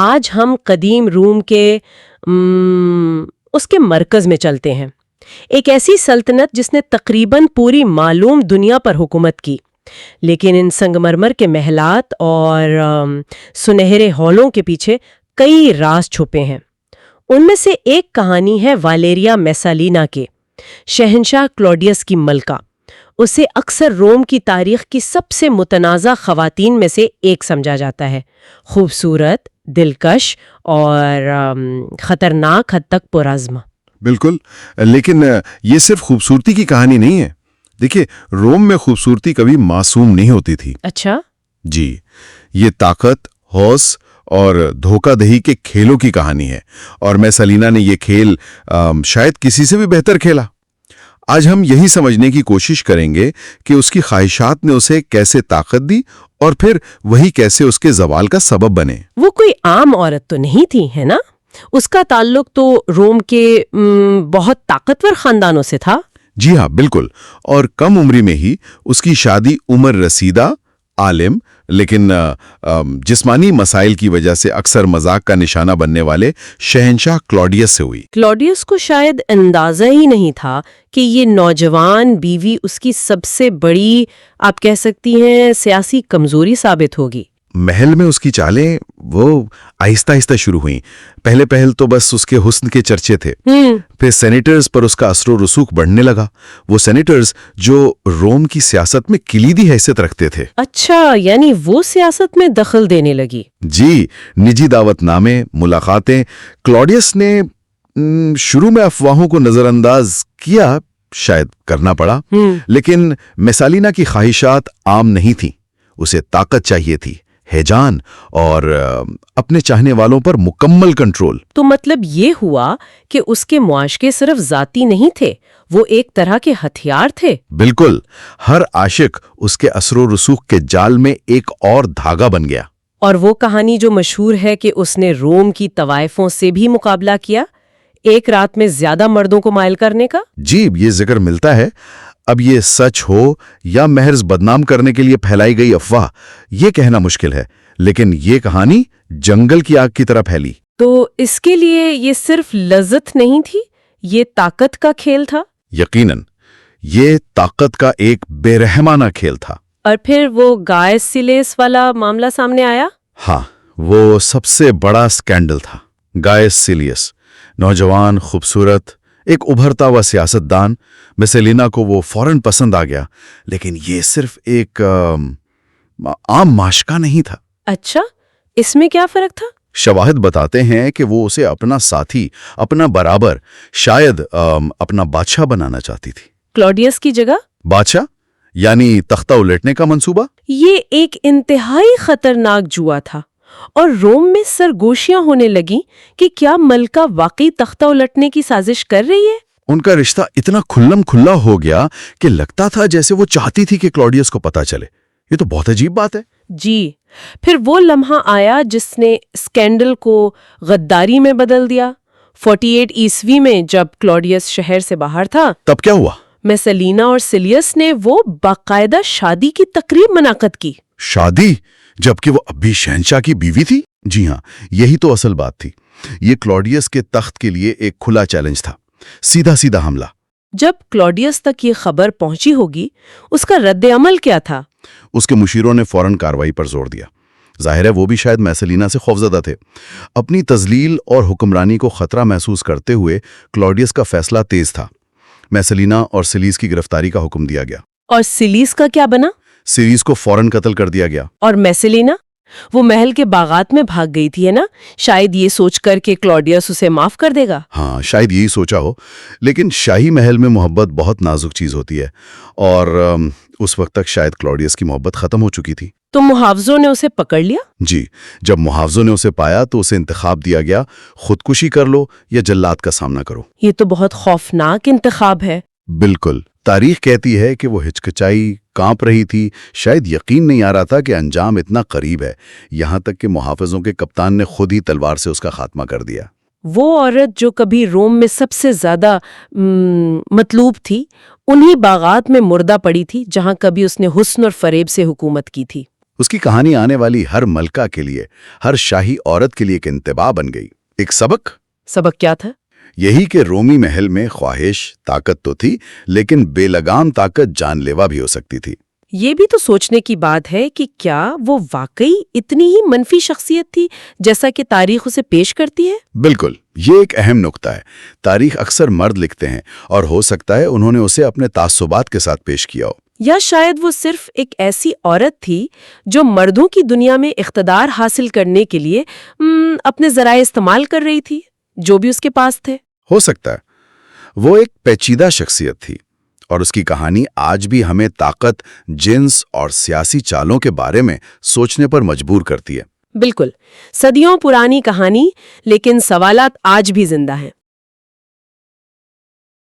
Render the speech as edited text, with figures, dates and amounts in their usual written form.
آج ہم قدیم روم کے اس کے مرکز میں چلتے ہیں، ایک ایسی سلطنت جس نے تقریباً پوری معلوم دنیا پر حکومت کی، لیکن ان سنگمرمر کے محلات اور سنہرے ہالوں کے پیچھے کئی راز چھپے ہیں۔ ان میں سے ایک کہانی ہے والیریا میسالینا کے، شہنشاہ کلوڈیس کی ملکہ۔ اسے اکثر روم کی تاریخ کی سب سے متنازع خواتین میں سے ایک سمجھا جاتا ہے، خوبصورت، دلکش اور خطرناک حد تک پرعزم۔ بالکل، لیکن یہ صرف خوبصورتی کی کہانی نہیں ہے۔ دیکھیے، روم میں خوبصورتی کبھی معصوم نہیں ہوتی تھی۔ اچھا؟ جی، یہ طاقت، حوص اور دھوکہ دہی کے کھیلوں کی کہانی ہے، اور میسالینا نے یہ کھیل شاید کسی سے بھی بہتر کھیلا۔ آج ہم یہی سمجھنے کی کوشش کریں گے کہ اس کی خواہشات نے اسے کیسے طاقت دی اور پھر وہی کیسے اس کے زوال کا سبب بنے۔ وہ کوئی عام عورت تو نہیں تھی، ہے نا؟ اس کا تعلق تو روم کے بہت طاقتور خاندانوں سے تھا۔ جی ہاں، بالکل، اور کم عمری میں ہی اس کی شادی عمر رسیدہ، عالم لیکن جسمانی مسائل کی وجہ سے اکثر مذاق کا نشانہ بننے والے شہنشاہ کلوڈیس سے ہوئی۔ کلوڈیس کو شاید اندازہ ہی نہیں تھا کہ یہ نوجوان بیوی اس کی سب سے بڑی، آپ کہہ سکتی ہیں، سیاسی کمزوری ثابت ہوگی۔ محل میں اس کی چالیں وہ آہستہ آہستہ شروع ہوئیں۔ پہل تو بس اس کے حسن کے چرچے تھے، پھر سینیٹرز پر اس کا اثر و رسوخ بڑھنے لگا، وہ سینیٹرز جو روم کی سیاست میں کلیدی حیثیت رکھتے تھے۔ اچھا، یعنی وہ سیاست میں دخل دینے لگی۔ جی، نجی دعوت نامے، ملاقاتیں۔ کلوڈیس نے شروع میں افواہوں کو نظر انداز کیا، شاید کرنا پڑا، لیکن میسالینا کی خواہشات عام نہیں تھیں۔ اسے طاقت چاہیے تھی، ہیجان اور اپنے چاہنے والوں پر مکمل کنٹرول۔ تو مطلب یہ ہوا کہ اس کے معاشقے صرف ذاتی نہیں تھے، وہ ایک طرح کے ہتھیار تھے۔ بالکل، ہر عاشق اس کے اثر و رسوخ کے جال میں ایک اور دھاگا بن گیا۔ اور وہ کہانی جو مشہور ہے کہ اس نے روم کی طوائفوں سے بھی مقابلہ کیا، ایک رات میں زیادہ مردوں کو مائل کرنے کا۔ جی، یہ ذکر ملتا ہے۔ اب یہ سچ ہو یا محض بدنام کرنے کے لیے پھیلائی گئی افواہ، یہ کہنا مشکل ہے، لیکن یہ کہانی جنگل کی آگ کی طرح پھیلی۔ تو اس کے لیے یہ صرف لذت نہیں تھی، یہ طاقت کا کھیل تھا۔ یقیناً، یہ طاقت کا ایک بے رحمانہ کھیل تھا۔ اور پھر وہ گائس سیلیس والا معاملہ سامنے آیا۔ ہاں، وہ سب سے بڑا اسکینڈل تھا۔ گائس سیلیس، نوجوان، خوبصورت، ایک ابھرتا ہوا سیاستدان۔ میسالینا کو وہ فوراً پسند آ گیا، لیکن یہ صرف ایک عام معشوقہ نہیں تھا۔ اچھا، اس میں کیا فرق تھا؟ شواہد بتاتے ہیں کہ وہ اسے اپنا ساتھی، اپنا برابر، شاید اپنا بادشاہ بنانا چاہتی تھی۔ کلوڈیس کی جگہ؟ بادشاہ، یعنی تختہ الٹنے کا منصوبہ۔ یہ ایک انتہائی خطرناک جوا تھا، اور روم میں سرگوشیاں ہونے لگیں کہ کیا ملکہ واقعی تختہ الٹنے کی سازش کر رہی ہے۔ ان کا رشتہ اتنا کھلم کھلا ہو گیا کہ لگتا تھا جیسے وہ چاہتی تھی کہ کلوڈیس کو پتہ چلے۔ یہ تو بہت عجیب بات ہے۔ جی، پھر وہ لمحہ آیا جس نے اسکینڈل کو غداری میں بدل دیا۔ 48 عیسوی میں جب کلوڈیس شہر سے باہر تھا، تب کیا ہوا؟ میسالینا اور سیلیس نے وہ باقاعدہ شادی کی تقریب منعقد کی۔ شادی؟ جبکہ وہ اب بھی شہنشاہ کی بیوی تھی؟ جی ہاں، یہی تو اصل بات تھی۔ یہ کلوڈیس کے تخت کے لیے ایک کھلا چیلنج تھا، سیدھا حملہ۔ جب کلوڈیس تک یہ خبر پہنچی ہوگی، اس کا رد عمل کیا تھا؟ اس کے مشیروں نے فوراً کارروائی پر زور دیا۔ ظاہر ہے وہ بھی شاید میسالینا سے خوفزدہ تھے۔ اپنی تذلیل اور حکمرانی کو خطرہ محسوس کرتے ہوئے کلوڈیس کا فیصلہ تیز تھا۔ میسالینا اور سیلیس کی گرفتاری کا حکم دیا گیا۔ اور سیلیس کا کیا بنا؟ سیلیس کو فوراً قتل کر دیا گیا۔ اور میسالینا؟ وہ محل کے باغات میں بھاگ گئی تھی، ہے نا؟ شاید یہ سوچ کر کہ کلوڈیس اسے معاف کر دے گا۔ ہاں، شاید یہی سوچا ہو، لیکن شاہی محل میں محبت بہت نازک چیز ہوتی ہے، اور اس وقت تک شاید کلوڈیس کی محبت ختم ہو چکی تھی۔ تو محافظوں نے اسے پکڑ لیا؟ جی، جب محافظوں نے اسے پایا تو اسے انتخاب دیا گیا، خودکشی کر لو یا جلاد کا سامنا کرو۔ یہ تو بہت خوفناک انتخاب ہے۔ بالکل، تاریخ کہتی ہے کہ وہ ہچکچائی، کانپ رہی تھی، شاید یقین نہیں آ رہا تھا کہ انجام اتنا قریب ہے، یہاں تک کہ محافظوں کے کپتان نے خود ہی تلوار سے اس کا خاتمہ کر دیا۔ وہ عورت جو کبھی روم میں سب سے زیادہ مطلوب تھی، انہی باغات میں مردہ پڑی تھی جہاں کبھی اس نے حسن اور فریب سے حکومت کی تھی۔ اس کی کہانی آنے والی ہر ملکہ کے لیے، ہر شاہی عورت کے لیے ایک انتباہ بن گئی، ایک سبق کیا تھا؟ یہی کہ رومی محل میں خواہش طاقت تو تھی، لیکن بے لگام طاقت جان لیوا بھی ہو سکتی تھی۔ یہ بھی تو سوچنے کی بات ہے کہ کیا وہ واقعی اتنی ہی منفی شخصیت تھی جیسا کہ تاریخ اسے پیش کرتی ہے؟ بالکل، یہ ایک اہم نقطہ ہے۔ تاریخ اکثر مرد لکھتے ہیں، اور ہو سکتا ہے انہوں نے اسے اپنے تعصبات کے ساتھ پیش کیا ہو۔ یا شاید وہ صرف ایک ایسی عورت تھی جو مردوں کی دنیا میں اقتدار حاصل کرنے کے لیے اپنے ذرائع استعمال کر رہی تھی، جو بھی اس کے پاس تھے۔ ہو سکتا ہے وہ ایک پیچیدہ شخصیت تھی، اور اس کی کہانی آج بھی ہمیں طاقت، جنس اور سیاسی چالوں کے بارے میں سوچنے پر مجبور کرتی ہے۔ بالکل، صدیوں پرانی کہانی، لیکن سوالات آج بھی زندہ ہیں۔